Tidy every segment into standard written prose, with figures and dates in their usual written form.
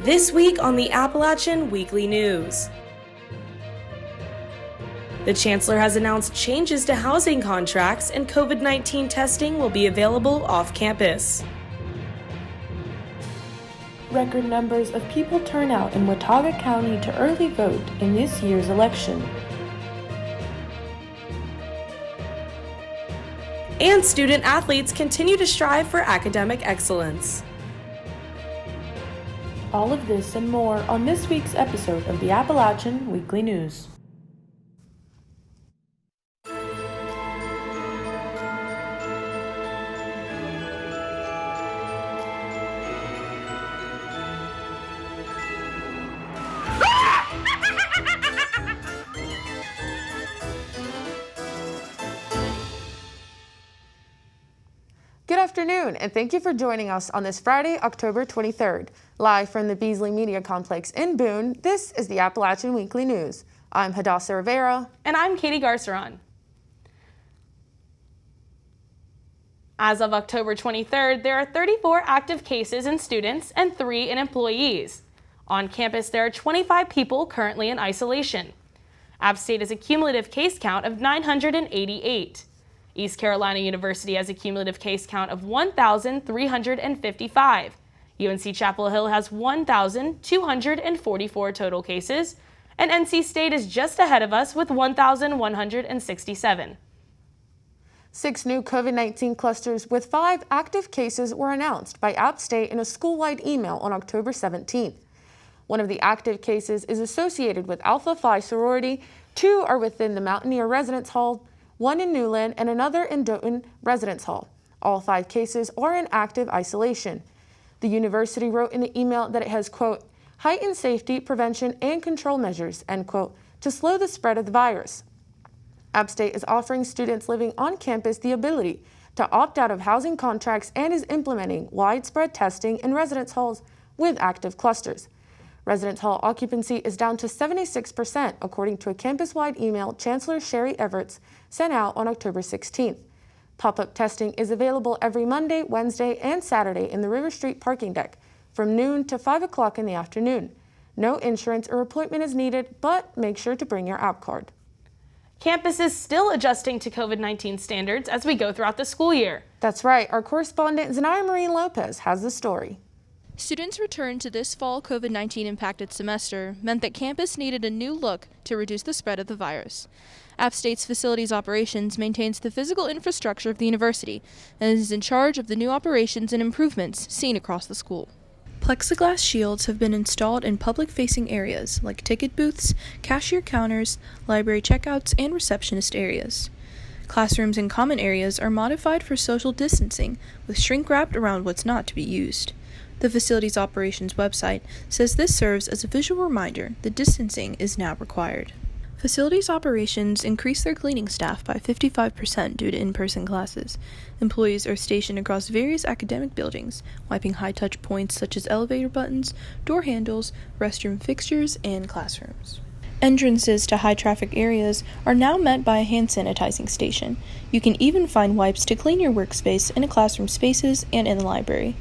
This week on the Appalachian Weekly News. The Chancellor has announced changes to housing contracts and COVID-19 testing will be available off campus. Record numbers of people turn out in Watauga County to early vote in this year's election. And student athletes continue to strive for academic excellence. All of this and more on this week's episode of the Appalachian Weekly News. Good afternoon, and thank you for joining us on this Friday, October 23rd. Live from the Beasley Media Complex in Boone, this is the Appalachian Weekly News. I'm Hadasa Rivera. And I'm Katie Garceran. As of October 23rd, there are 34 active cases in students and 3 in employees. On campus, there are 25 people currently in isolation. App State has a cumulative case count of 988. East Carolina University has a cumulative case count of 1,355. UNC Chapel Hill has 1,244 total cases, and NC State is just ahead of us with 1,167. 6 new COVID-19 clusters with 5 active cases were announced by App State in a school-wide email on October 17th. One of the active cases is associated with Alpha Phi sorority, 2 are within the Mountaineer Residence Hall, 1 in Newland, and another in Dothan Residence Hall. All 5 cases are in active isolation. The university wrote in the email that it has, quote, heightened safety, prevention, and control measures, end quote, to slow the spread of the virus. App State is offering students living on campus the ability to opt out of housing contracts and is implementing widespread testing in residence halls with active clusters. Residence hall occupancy is down to 76%, according to a campus-wide email Chancellor Sherry Everts sent out on October 16th. Pop-up testing is available every Monday, Wednesday, and Saturday in the River Street parking deck from noon to 5 o'clock in the afternoon. No insurance or appointment is needed, but make sure to bring your app card. Campus is still adjusting to COVID-19 standards as we go throughout the school year. That's right. Our correspondent Xanayra Marin-Lopez has the story. Students' return to this fall COVID-19 impacted semester meant that campus needed a new look to reduce the spread of the virus. App State's facilities operations maintains the physical infrastructure of the university and is in charge of the new operations and improvements seen across the school. Plexiglass shields have been installed in public-facing areas like ticket booths, cashier counters, library checkouts, and receptionist areas. Classrooms and common areas are modified for social distancing, with shrink wrapped around what's not to be used. The facilities operations website says this serves as a visual reminder that distancing is now required. Facilities operations increased their cleaning staff by 55% due to in-person classes. Employees are stationed across various academic buildings, wiping high-touch points such as elevator buttons, door handles, restroom fixtures, and classrooms. Entrances to high-traffic areas are now met by a hand sanitizing station. You can even find wipes to clean your workspace in classroom spaces and in the library.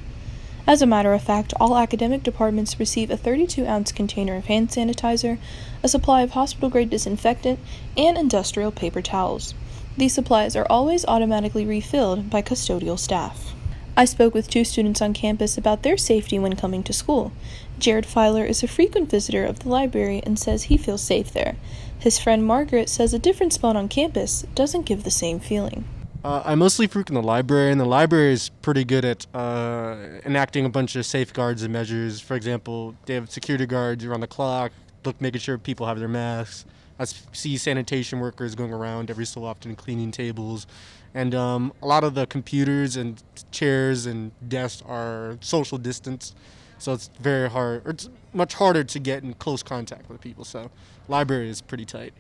As a matter of fact, all academic departments receive a 32-ounce container of hand sanitizer, a supply of hospital-grade disinfectant, and industrial paper towels. These supplies are always automatically refilled by custodial staff. I spoke with 2 students on campus about their safety when coming to school. Jared Filer is a frequent visitor of the library and says he feels safe there. His friend Margaret says a different spot on campus doesn't give the same feeling. I mostly frequent the library, and the library is pretty good at enacting a bunch of safeguards and measures. For example, they have security guards around the clock, making sure people have their masks. I see sanitation workers going around every so often cleaning tables. And a lot of the computers and chairs and desks are social distance, so it's very hard, or it's much harder to get in close contact with people, so library is pretty tight.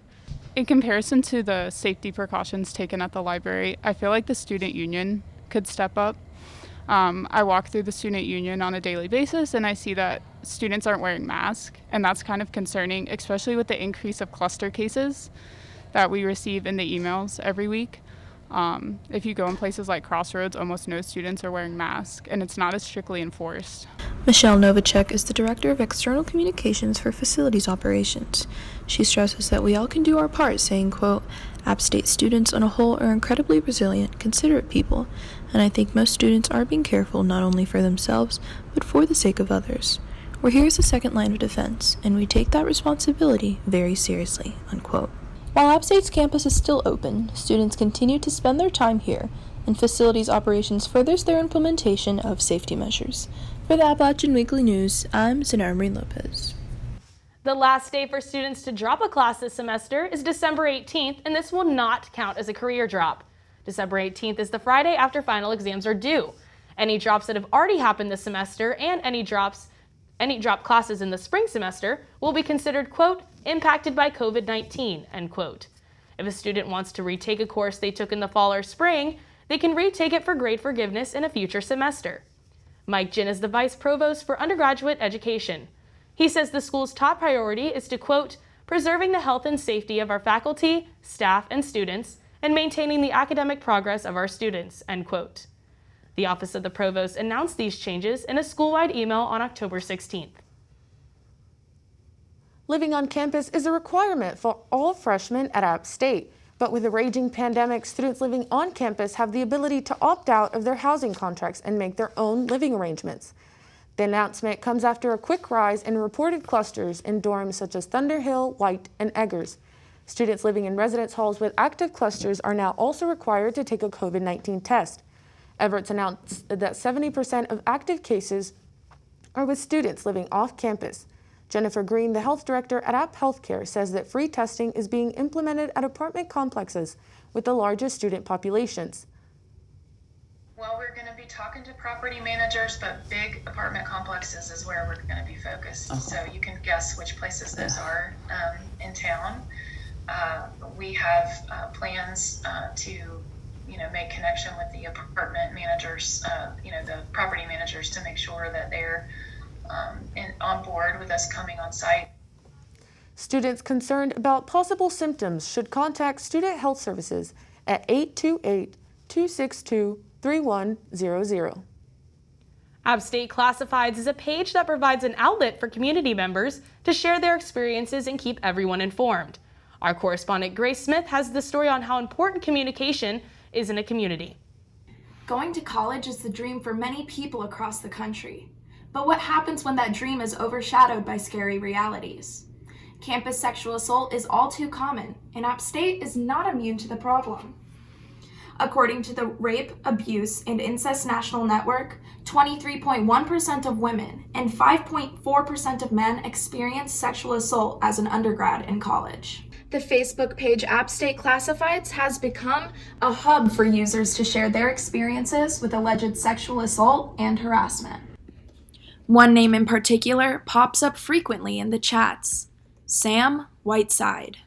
In comparison to the safety precautions taken at the library, I feel like the student union could step up. I walk through the student union on a daily basis and I see that students aren't wearing masks, and that's kind of concerning, especially with the increase of cluster cases that we receive in the emails every week. If you go in places like Crossroads, almost no students are wearing masks, and it's not as strictly enforced. Michelle Novacek is the Director of External Communications for Facilities Operations. She stresses that we all can do our part, saying, quote, App State students on a whole are incredibly resilient, considerate people, and I think most students are being careful not only for themselves, but for the sake of others. We're here as a second line of defense, and we take that responsibility very seriously, unquote. While App State's campus is still open, students continue to spend their time here, and Facilities Operations furthers their implementation of safety measures. For the Appalachian Weekly News, I'm Xanayra Marin-Lopez. The last day for students to drop a class this semester is December 18th, and this will not count as a career drop. December 18th is the Friday after final exams are due. Any drops that have already happened this semester and any drop classes in the spring semester will be considered, quote, impacted by COVID-19, end quote. If a student wants to retake a course they took in the fall or spring, they can retake it for grade forgiveness in a future semester. Mike Jin is the Vice Provost for Undergraduate Education. He says the school's top priority is to, quote, preserving the health and safety of our faculty, staff, and students, and maintaining the academic progress of our students, end quote. The Office of the Provost announced these changes in a school-wide email on October 16th. Living on campus is a requirement for all freshmen at App State. But with a raging pandemic, students living on campus have the ability to opt out of their housing contracts and make their own living arrangements. The announcement comes after a quick rise in reported clusters in dorms such as Thunderhill, White, and Eggers. Students living in residence halls with active clusters are now also required to take a COVID-19 test. Everett's announced that 70% of active cases are with students living off campus. Jennifer Green, the health director at App Healthcare, says that free testing is being implemented at apartment complexes with the largest student populations. Well, we're going to be talking to property managers, but big apartment complexes is where we're going to be focused. So you can guess which places those are in town. We have plans to, make connection with the apartment managers, the property managers, to make sure that they're on board with us coming on site. Students concerned about possible symptoms should contact Student Health Services at 828-262-3100. App State Classifieds is a page that provides an outlet for community members to share their experiences and keep everyone informed. Our correspondent Grace Smith has the story on how important communication is in a community. Going to college is the dream for many people across the country. But what happens when that dream is overshadowed by scary realities? Campus sexual assault is all too common, and App State is not immune to the problem. According to the Rape, Abuse, and Incest National Network, 23.1% of women and 5.4% of men experience sexual assault as an undergrad in college. The Facebook page App State Classifieds has become a hub for users to share their experiences with alleged sexual assault and harassment. One name in particular pops up frequently in the chats: Sam Whiteside.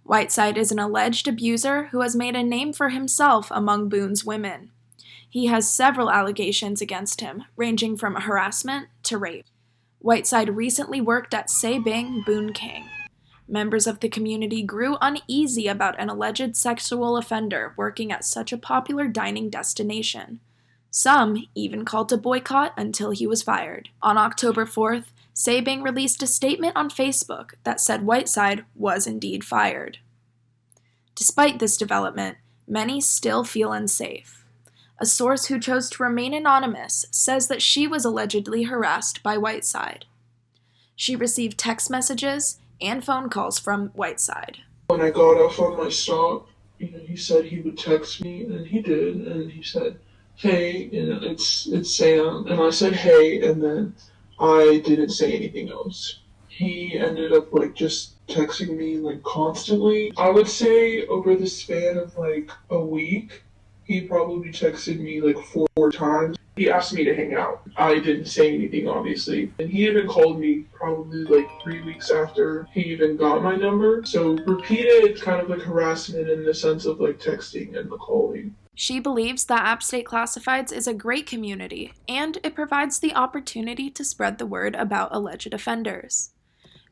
Whiteside is an alleged abuser who has made a name for himself among Boone's women. He has several allegations against him, ranging from harassment to rape. Whiteside recently worked at Say Bing Boone King. Members of the community grew uneasy about an alleged sexual offender working at such a popular dining destination. Some even called to boycott until he was fired. On October 4th, Sabing released a statement on Facebook that said Whiteside was indeed fired. Despite this development, many still feel unsafe. A source who chose to remain anonymous says that she was allegedly harassed by Whiteside. She received text messages and phone calls from Whiteside. When I got off on my stop, he said he would text me, and he did, and he said, hey, it's Sam, and I said hey, and then I didn't say anything else. He ended up just texting me constantly. I would say over the span of a week, he probably texted me 4 times. He asked me to hang out. I didn't say anything, obviously. And he even called me probably 3 weeks after he even got my number. So repeated kind of harassment in the sense of texting and the calling. She believes that App State Classifieds is a great community, and it provides the opportunity to spread the word about alleged offenders.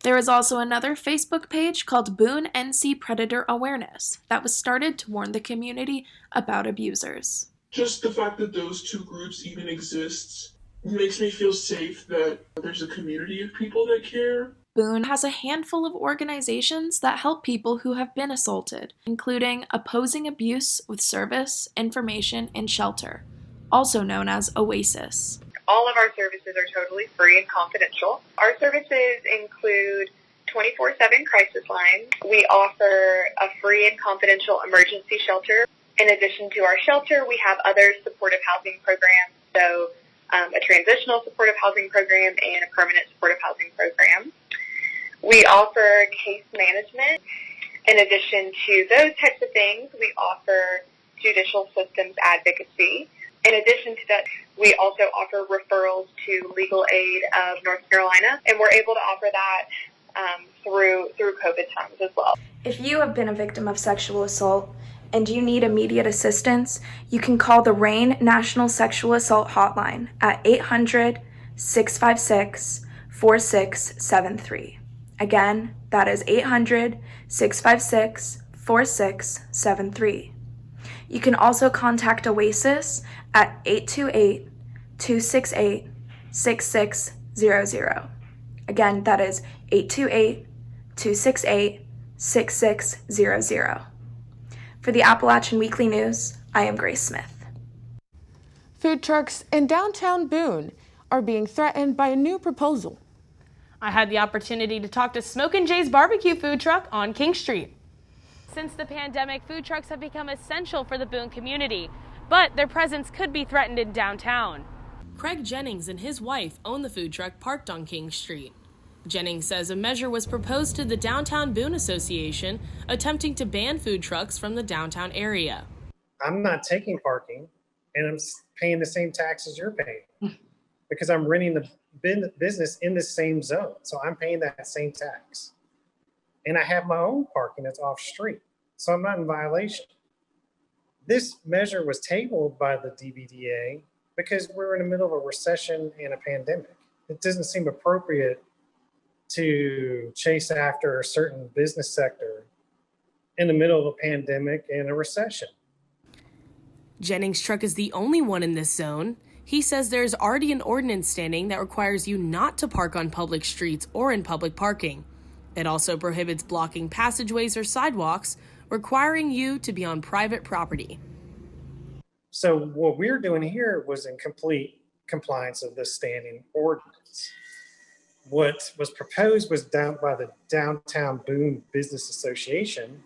There is also another Facebook page called Boone NC Predator Awareness that was started to warn the community about abusers. Just the fact that those two groups even exist makes me feel safe that there's a community of people that care. Boone has a handful of organizations that help people who have been assaulted, including Opposing Abuse with Service, Information, and Shelter, also known as OASIS. All of our services are totally free and confidential. Our services include 24/7 crisis lines. We offer a free and confidential emergency shelter. In addition to our shelter, we have other supportive housing programs, so a transitional supportive housing program and a permanent supportive housing program. We offer case management. In addition to those types of things, we offer judicial systems advocacy. In addition to that, we also offer referrals to Legal Aid of North Carolina, and we're able to offer that through COVID times as well. If you have been a victim of sexual assault and you need immediate assistance, you can call the RAIN National Sexual Assault Hotline at 800-656-4673. Again, that is 800-656-4673. You can also contact OASIS at 828-268-6600. Again, that is 828-268-6600. For the Appalachian Weekly News, I am Grace Smith. Food trucks in downtown Boone are being threatened by a new proposal. I had the opportunity to talk to Smoke and Jay's barbecue food truck on King Street. Since the pandemic, food trucks have become essential for the Boone community, but their presence could be threatened in downtown. Craig Jennings and his wife own the food truck parked on King Street. Jennings says a measure was proposed to the Downtown Boone Association attempting to ban food trucks from the downtown area. I'm not taking parking and I'm paying the same taxes you're paying because I'm renting the business in the same zone. So I'm paying that same tax. And I have my own parking that's off street. So I'm not in violation. This measure was tabled by the DBDA because we're in the middle of a recession and a pandemic. It doesn't seem appropriate to chase after a certain business sector in the middle of a pandemic and a recession. Jennings' truck is the only one in this zone. He says there's already an ordinance standing that requires you not to park on public streets or in public parking. It also prohibits blocking passageways or sidewalks, requiring you to be on private property. So what we're doing here was in complete compliance of this standing ordinance. What was proposed was down by the Downtown Boone Business Association,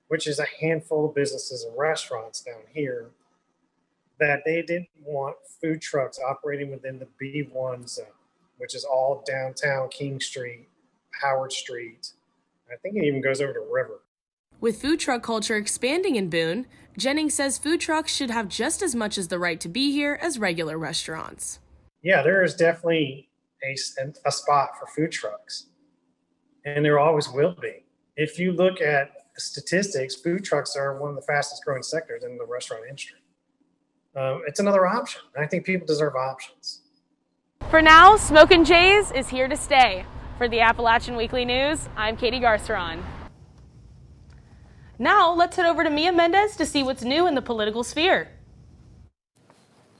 which is a handful of businesses and restaurants down here, that they didn't want food trucks operating within the B1 zone, which is all downtown King Street, Howard Street. I think it even goes over to River. With food truck culture expanding in Boone, Jennings says food trucks should have just as much as the right to be here as regular restaurants. Yeah, there is definitely a spot for food trucks, and there always will be. If you look at the statistics, food trucks are one of the fastest growing sectors in the restaurant industry. It's another option. I think people deserve options. For now, Smoke and Jay's is here to stay. For the Appalachian Weekly News, I'm Katie Garceran. Now, let's head over to Mendez to see what's new in the political sphere.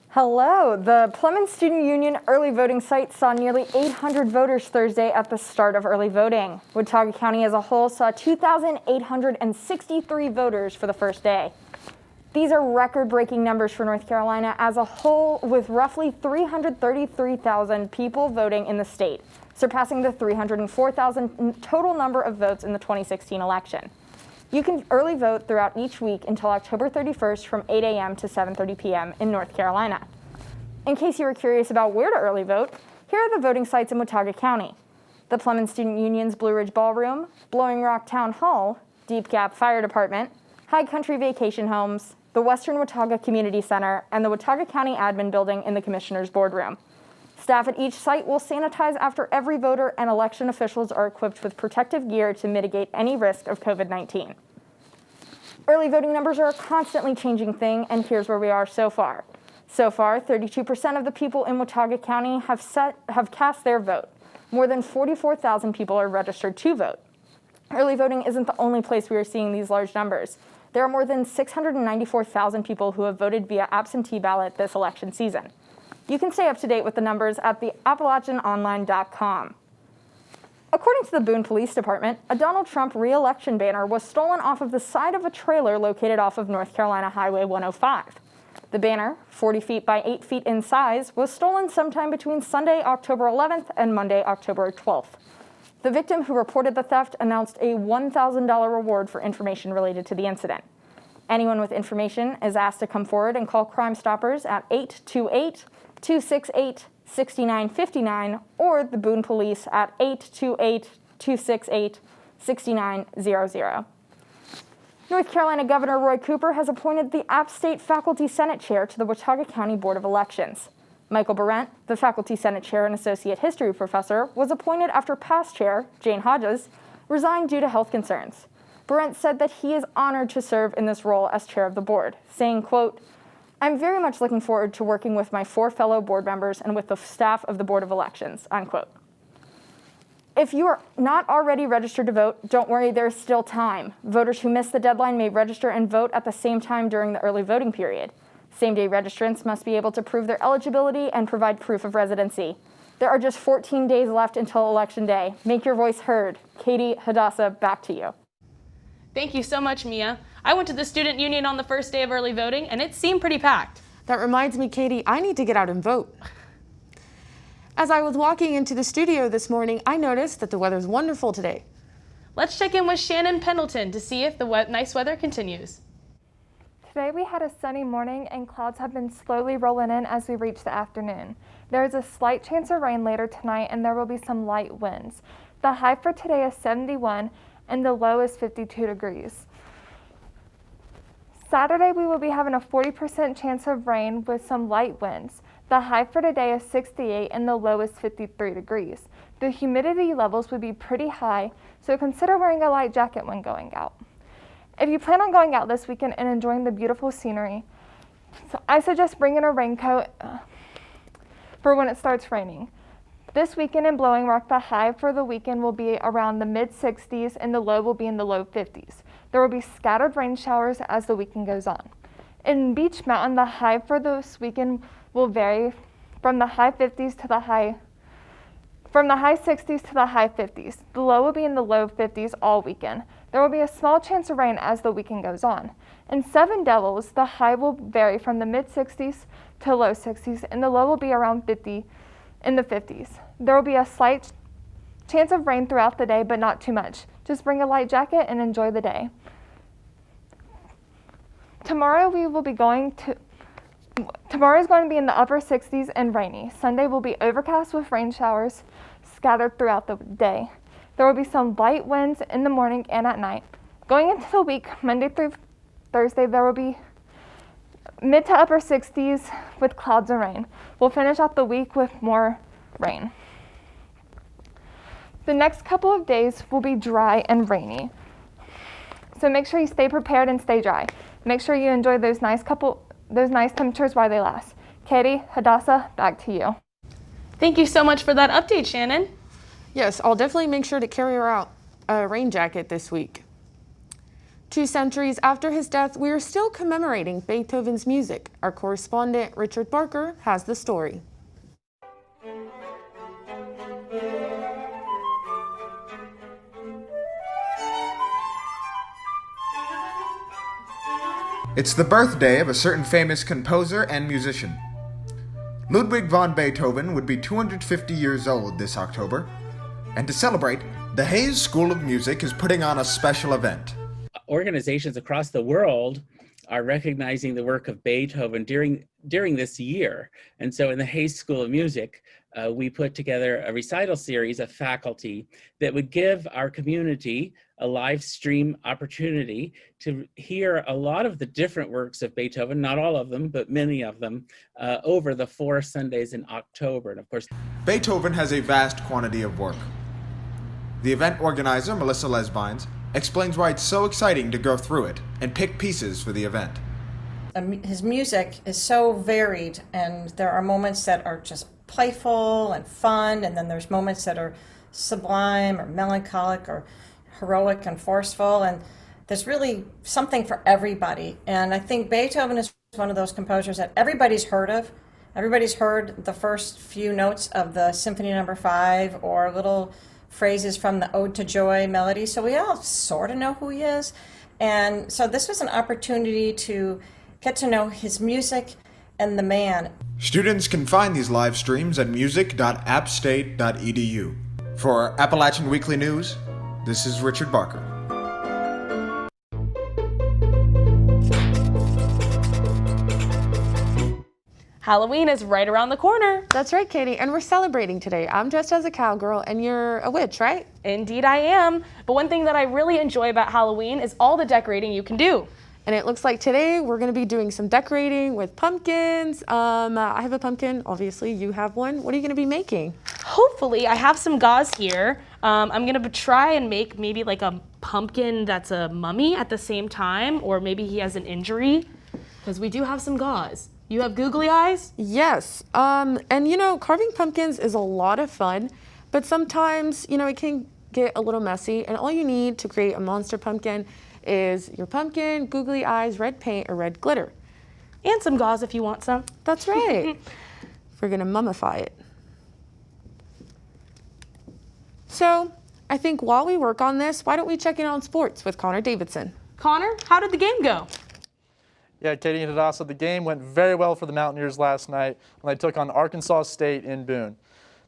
Hello. The Plymouth Student Union early voting site saw nearly 800 voters Thursday at the start of early voting. Watauga County as a whole saw 2,863 voters for the first day. These are record-breaking numbers for North Carolina as a whole, with roughly 333,000 people voting in the state, surpassing the 304,000 total number of votes in the 2016 election. You can early vote throughout each week until October 31st from 8 a.m. to 7:30 p.m. in North Carolina. In case you were curious about where to early vote, here are the voting sites in Watauga County. The Plymouth Student Union's Blue Ridge Ballroom, Blowing Rock Town Hall, Deep Gap Fire Department, High Country Vacation Homes, the Western Watauga Community Center, and the Watauga County Admin Building in the Commissioner's Boardroom. Staff at each site will sanitize after every voter, and election officials are equipped with protective gear to mitigate any risk of COVID-19. Early voting numbers are a constantly changing thing, and here's where we are so far. So far, 32% of the people in Watauga County have cast their vote. More than 44,000 people are registered to vote. Early voting isn't the only place we are seeing these large numbers. There are more than 694,000 people who have voted via absentee ballot this election season. You can stay up to date with the numbers at the AppalachianOnline.com. According to the Boone Police Department, a Donald Trump re-election banner was stolen off of the side of a trailer located off of North Carolina Highway 105. The banner, 40 feet by 8 feet in size, was stolen sometime between Sunday, October 11th and Monday, October 12th. The victim who reported the theft announced a $1,000 reward for information related to the incident. Anyone with information is asked to come forward and call Crime Stoppers at 828-268-6959 or the Boone Police at 828-268-6900. North Carolina Governor Roy Cooper has appointed the App State Faculty Senate Chair to the Watauga County Board of Elections. Michael Barrett, the Faculty Senate Chair and Associate History Professor, was appointed after past chair, Jane Hodges, resigned due to health concerns. Barrett said that he is honored to serve in this role as chair of the board, saying, quote, "I'm very much looking forward to working with my 4 fellow board members and with the staff of the Board of Elections," unquote. If you are not already registered to vote, don't worry, there's still time. Voters who miss the deadline may register and vote at the same time during the early voting period. Same-day registrants must be able to prove their eligibility and provide proof of residency. There are just 14 days left until Election Day. Make your voice heard. Katie, Hadasa, back to you. Thank you so much, Mia. I went to the student union on the first day of early voting, and it seemed pretty packed. That reminds me, Katie, I need to get out and vote. As I was walking into the studio this morning, I noticed that the weather's wonderful today. Let's check in with Shannon Pendleton to see if the nice weather continues. Today we had a sunny morning and clouds have been slowly rolling in as we reach the afternoon. There is a slight chance of rain later tonight and there will be some light winds. The high for today is 71 and the low is 52 degrees. Saturday we will be having a 40% chance of rain with some light winds. The high for today is 68 and the low is 53 degrees. The humidity levels would be pretty high, so consider wearing a light jacket when going out. If you plan on going out this weekend and enjoying the beautiful scenery, I suggest bringing a raincoat for when it starts raining. This weekend in Blowing Rock, the high for the weekend will be around the mid-60s and the low will be in the low 50s. There will be scattered rain showers as the weekend goes on. In Beach Mountain, the high for this weekend will vary from the high 60s to the high 50s. The low will be in the low 50s all weekend. There will be a small chance of rain as the weekend goes on. In Seven Devils, the high will vary from the mid-60s to low 60s, and the low will be around 50 in the 50s. There will be a slight chance of rain throughout the day, but not too much. Just bring a light jacket and enjoy the day. Tomorrow is going to be in the upper 60s and rainy. Sunday will be overcast with rain showers scattered throughout the day. There will be some light winds in the morning and at night. Going into the week, Monday through Thursday, there will be mid to upper 60s with clouds and rain. We'll finish out the week with more rain. The next couple of days will be dry and rainy. So make sure you stay prepared and stay dry. Make sure you enjoy those nice temperatures while they last. Katie, Hadasa, back to you. Thank you so much for that update, Shannon. Yes, I'll definitely make sure to carry out a rain jacket this week. 2 centuries after his death, we are still commemorating Beethoven's music. Our correspondent, Richard Barker, has the story. It's the birthday of a certain famous composer and musician. Ludwig van Beethoven would be 250 years old this October, and to celebrate, the Hayes School of Music is putting on a special event. Organizations across the world are recognizing the work of Beethoven during this year. And so in the Hayes School of Music, we put together a recital series of faculty that would give our community a live stream opportunity to hear a lot of the different works of Beethoven, not all of them, but many of them, over the 4 Sundays in October. And of course, Beethoven has a vast quantity of work. The event organizer, Melissa Lesbines, explains why it's so exciting to go through it and pick pieces for the event. His music is so varied, and there are moments that are just playful and fun, and then there's moments that are sublime or melancholic or heroic and forceful, and there's really something for everybody. And I think Beethoven is one of those composers that everybody's heard of. Everybody's heard the first few notes of the Symphony No. 5 or little phrases from the Ode to Joy melody, so we all sort of know who he is. And so this was an opportunity to get to know his music and the man. Students can find these live streams at music.appstate.edu. For Appalachian Weekly News, this is Richard Barker. Halloween is right around the corner. That's right, Katie, and we're celebrating today. I'm dressed as a cowgirl, and you're a witch, right? Indeed I am. But one thing that I really enjoy about Halloween is all the decorating you can do. And it looks like today we're going to be doing some decorating with pumpkins. I have a pumpkin, obviously. You have one. What are you going to be making? Hopefully, I have some gauze here. I'm going to try and make maybe like a pumpkin that's a mummy at the same time, or maybe he has an injury, because we do have some gauze. You have googly eyes? Yes. And you know, carving pumpkins is a lot of fun, but sometimes, you know, it can get a little messy, and all you need to create a monster pumpkin is your pumpkin, googly eyes, red paint, or red glitter. And some gauze if you want some. That's right. We're gonna mummify it. So, I think while we work on this, why don't we check in on sports with Connor Davidson? Connor, how did the game go? Yeah, Katie and Hadasa, the game went very well for the Mountaineers last night when they took on Arkansas State in Boone.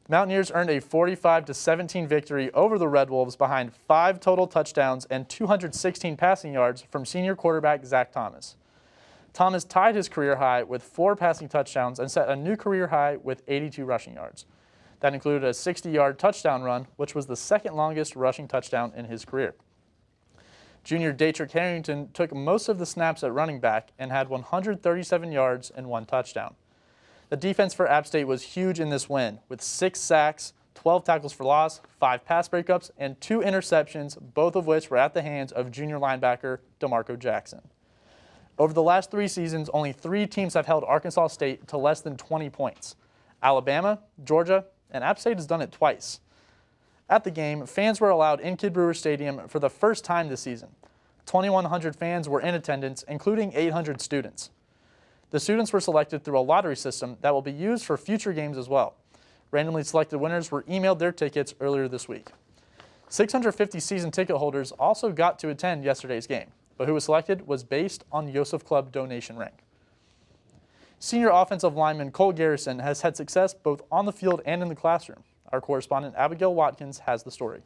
The Mountaineers earned a 45-17 victory over the Red Wolves behind 5 total touchdowns and 216 passing yards from senior quarterback Zach Thomas. Thomas tied his career high with 4 passing touchdowns and set a new career high with 82 rushing yards. That included a 60-yard touchdown run, which was the second longest rushing touchdown in his career. Junior Daytrick Harrington took most of the snaps at running back and had 137 yards and 1 touchdown. The defense for App State was huge in this win, with 6 sacks, 12 tackles for loss, 5 pass breakups, and 2 interceptions, both of which were at the hands of junior linebacker DeMarco Jackson. Over the last 3 seasons, only 3 teams have held Arkansas State to less than 20 points. Alabama, Georgia, and App State has done it twice. At the game, fans were allowed in Kidd Brewer Stadium for the first time this season. 2,100 fans were in attendance, including 800 students. The students were selected through a lottery system that will be used for future games as well. Randomly selected winners were emailed their tickets earlier this week. 650 season ticket holders also got to attend yesterday's game, but who was selected was based on Yosef Club donation rank. Senior offensive lineman Cole Garrison has had success both on the field and in the classroom. Our correspondent Abigail Watkins has the story.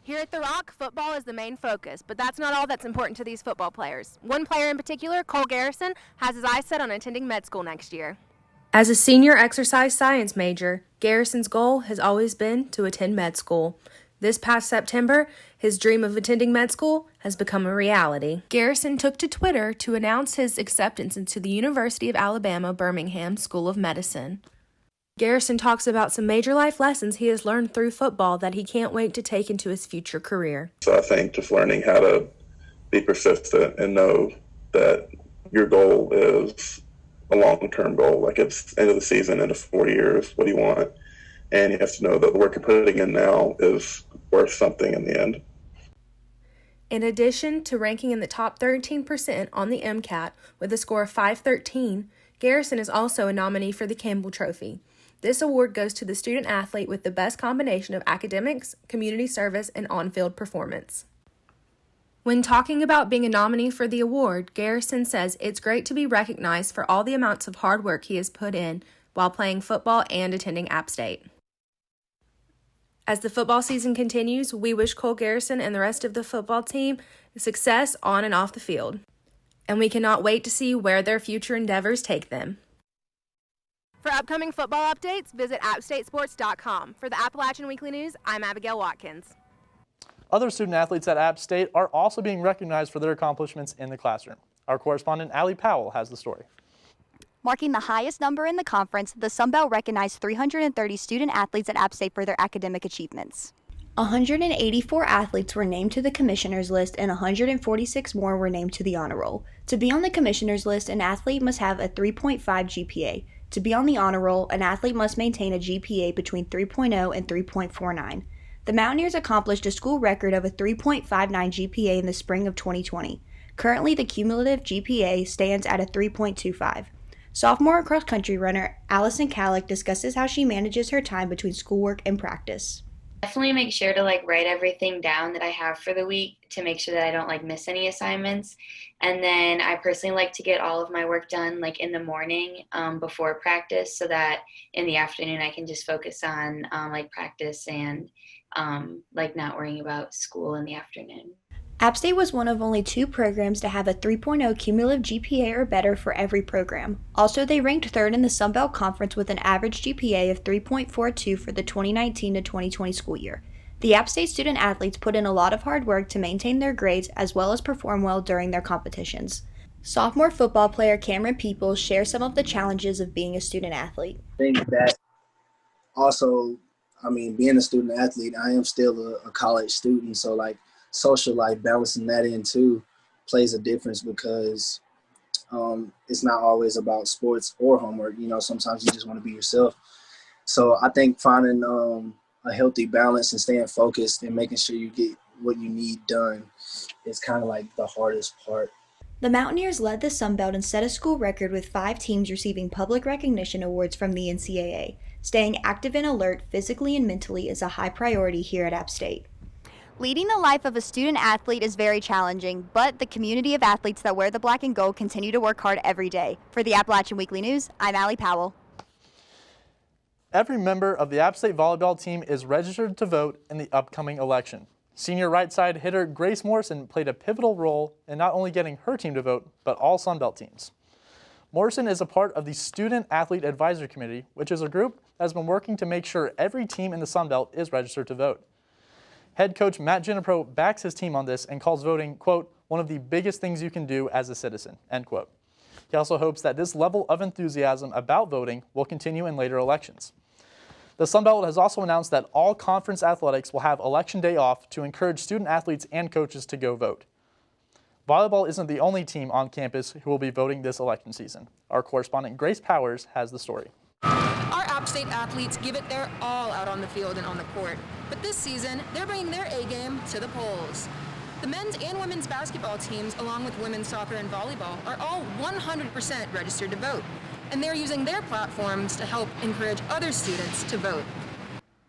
Here at The Rock, football is the main focus, but that's not all that's important to these football players. One player in particular, Cole Garrison, has his eyes set on attending med school next year. As a senior exercise science major, Garrison's goal has always been to attend med school. This past September, his dream of attending med school has become a reality. Garrison took to Twitter to announce his acceptance into the University of Alabama Birmingham School of Medicine. Garrison talks about some major life lessons he has learned through football that he can't wait to take into his future career. So I think just learning how to be persistent and know that your goal is a long-term goal, like it's end of the season, end of 4 years, what do you want? And you have to know that the work you're putting in now is worth something in the end. In addition to ranking in the top 13% on the MCAT with a score of 513, Garrison is also a nominee for the Campbell Trophy. This award goes to the student athlete with the best combination of academics, community service, and on-field performance. When talking about being a nominee for the award, Garrison says it's great to be recognized for all the amounts of hard work he has put in while playing football and attending App State. As the football season continues, we wish Cole Garrison and the rest of the football team success on and off the field. And we cannot wait to see where their future endeavors take them. For upcoming football updates, visit appstatesports.com. For the Appalachian Weekly News, I'm Abigail Watkins. Other student athletes at App State are also being recognized for their accomplishments in the classroom. Our correspondent Allie Powell has the story. Marking the highest number in the conference, the Sun Belt recognized 330 student athletes at App State for their academic achievements. 184 athletes were named to the commissioner's list and 146 more were named to the honor roll. To be on the commissioner's list, an athlete must have a 3.5 GPA. To be on the honor roll, an athlete must maintain a GPA between 3.0 and 3.49. The Mountaineers accomplished a school record of a 3.59 GPA in the spring of 2020. Currently, the cumulative GPA stands at a 3.25. Sophomore cross-country runner Allison Kallick discusses how she manages her time between schoolwork and practice. Definitely make sure to write everything down that I have for the week to make sure that I don't miss any assignments. And then I personally like to get all of my work done in the morning before practice, so that in the afternoon I can just focus on practice and not worrying about school in the afternoon. App State was one of only 2 programs to have a 3.0 cumulative GPA or better for every program. Also, they ranked 3rd in the Sun Belt Conference with an average GPA of 3.42 for the 2019 to 2020 school year. The App State student athletes put in a lot of hard work to maintain their grades as well as perform well during their competitions. Sophomore football player Cameron Peoples shares some of the challenges of being a student athlete. I think that also, being a student athlete, I am still a college student, so social life, balancing that in too plays a difference, because it's not always about sports or homework. Sometimes you just want to be yourself. So I think finding a healthy balance and staying focused and making sure you get what you need done is kind of the hardest part. The Mountaineers led the Sun Belt and set a school record with 5 teams receiving public recognition awards from the NCAA. Staying active and alert physically and mentally is a high priority here at App State. Leading the life of a student athlete is very challenging, but the community of athletes that wear the black and gold continue to work hard every day. For the Appalachian Weekly News, I'm Allie Powell. Every member of the App State volleyball team is registered to vote in the upcoming election. Senior right side hitter Grace Morrison played a pivotal role in not only getting her team to vote, but all Sun Belt teams. Morrison is a part of the Student Athlete Advisory Committee, which is a group that has been working to make sure every team in the Sun Belt is registered to vote. Head coach Matt Ginepro backs his team on this and calls voting, quote, one of the biggest things you can do as a citizen, end quote. He also hopes that this level of enthusiasm about voting will continue in later elections. The Sun Belt has also announced that all conference athletics will have election day off to encourage student athletes and coaches to go vote. Volleyball isn't the only team on campus who will be voting this election season. Our correspondent Grace Powers has the story. Our App State athletes give it their all out on the field and on the court. But this season, they're bringing their A-game to the polls. The men's and women's basketball teams, along with women's soccer and volleyball, are all 100% registered to vote. And they're using their platforms to help encourage other students to vote.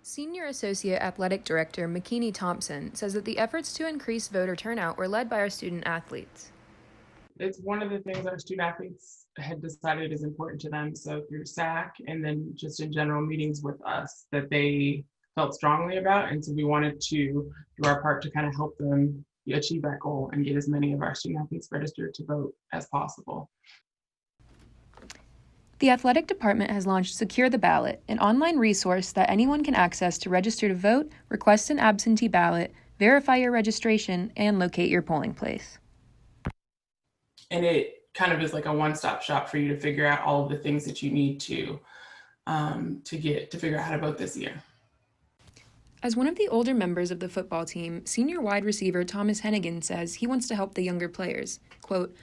Senior Associate Athletic Director McKinney Thompson says that the efforts to increase voter turnout were led by our student athletes. It's one of the things our student athletes had decided is important to them. So through SAC and then just in general meetings with us that they felt strongly about. And so we wanted to do our part to kind of help them achieve that goal and get as many of our student athletes registered to vote as possible. The athletic department has launched Secure the Ballot, an online resource that anyone can access to register to vote, request an absentee ballot, verify your registration, and locate your polling place. And it kind of is like a one-stop shop for you to figure out all of the things that you need to figure out how to vote this year. As one of the older members of the football team, senior wide receiver Thomas Hennigan says he wants to help the younger players. Quote,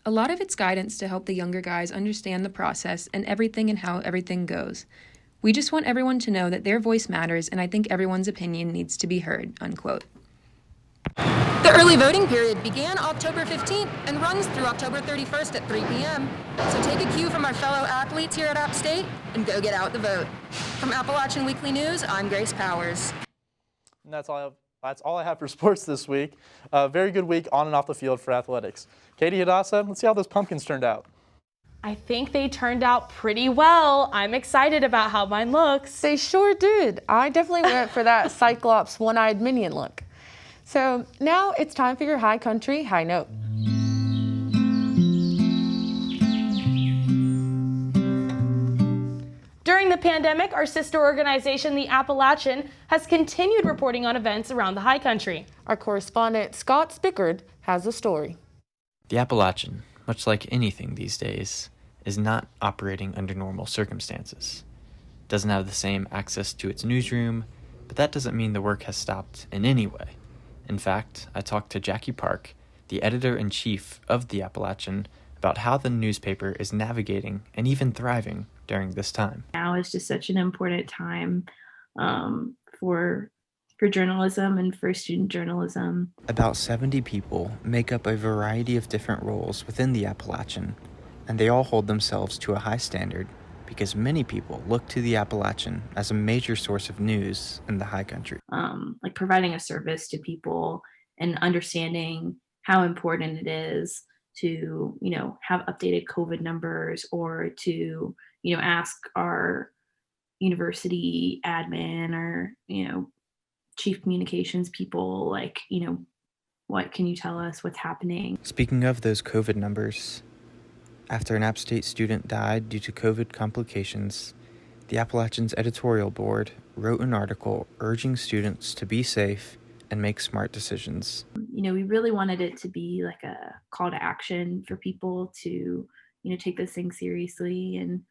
a lot of it's guidance to help the younger guys understand the process and everything and how everything goes. We just want everyone to know that their voice matters, and I think everyone's opinion needs to be heard, unquote. The early voting period began October 15th and runs through October 31st at 3 p.m. So take a cue from our fellow athletes here at App State and go get out the vote. From Appalachian Weekly News, I'm Grace Powers. And that's all I have for sports this week. Very good week on and off the field for athletics. Katie, Hadasa, let's see how those pumpkins turned out. I think they turned out pretty well. I'm excited about how mine looks. They sure did. I definitely went for that Cyclops one-eyed minion look. So now it's time for your high country high note. During the pandemic, our sister organization, the Appalachian, has continued reporting on events around the high country. Our correspondent, Scott Spickard, has the story. The Appalachian, much like anything these days, is not operating under normal circumstances. It doesn't have the same access to its newsroom, but that doesn't mean the work has stopped in any way. In fact, I talked to Jackie Park, the editor-in-chief of the Appalachian, about how the newspaper is navigating and even thriving during this time. Now is just such an important time for journalism and for student journalism. About 70 people make up a variety of different roles within the Appalachian, and they all hold themselves to a high standard because many people look to the Appalachian as a major source of news in the high country. Like providing a service to people and understanding how important it is to, have updated COVID numbers, or to, ask our university admin or, chief communications people, like, what can you tell us, what's happening? Speaking of those COVID numbers, after an App State student died due to COVID complications, the Appalachian's editorial board wrote an article urging students to be safe and make smart decisions. We really wanted it to be like a call to action for people to, take this thing seriously and,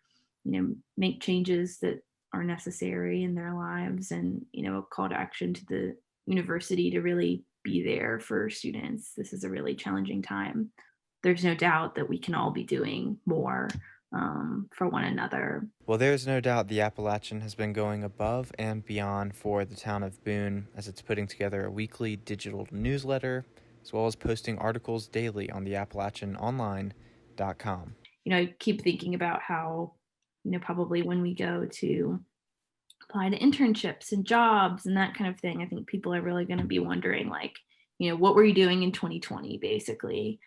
make changes that are necessary in their lives, and, a call to action to the university to really be there for students. This is a really challenging time. There's no doubt that we can all be doing more for one another. Well, there's no doubt the Appalachian has been going above and beyond for the town of Boone, as it's putting together a weekly digital newsletter, as well as posting articles daily on the AppalachianOnline.com. I keep thinking about how, probably when we go to apply to internships and jobs and that kind of thing, I think people are really going to be wondering, like, what were you doing in 2020, basically?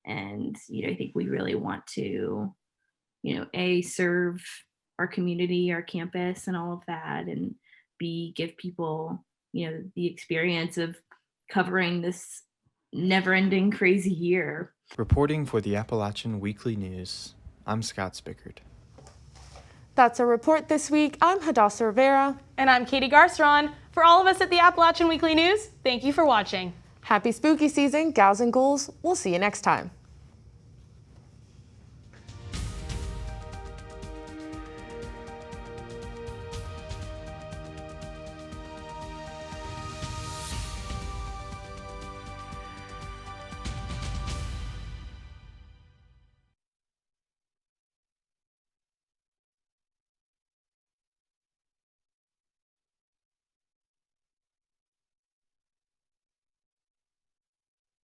And, I think we really want to, serve our community, our campus and all of that, and B, give people, the experience of covering this never-ending crazy year. Reporting for the Appalachian Weekly News, I'm Scott Spickard. That's a report this week. I'm Hadasa Rivera. And I'm Katie Garceran. For all of us at the Appalachian Weekly News, thank you for watching. Happy spooky season, gals and ghouls. We'll see you next time.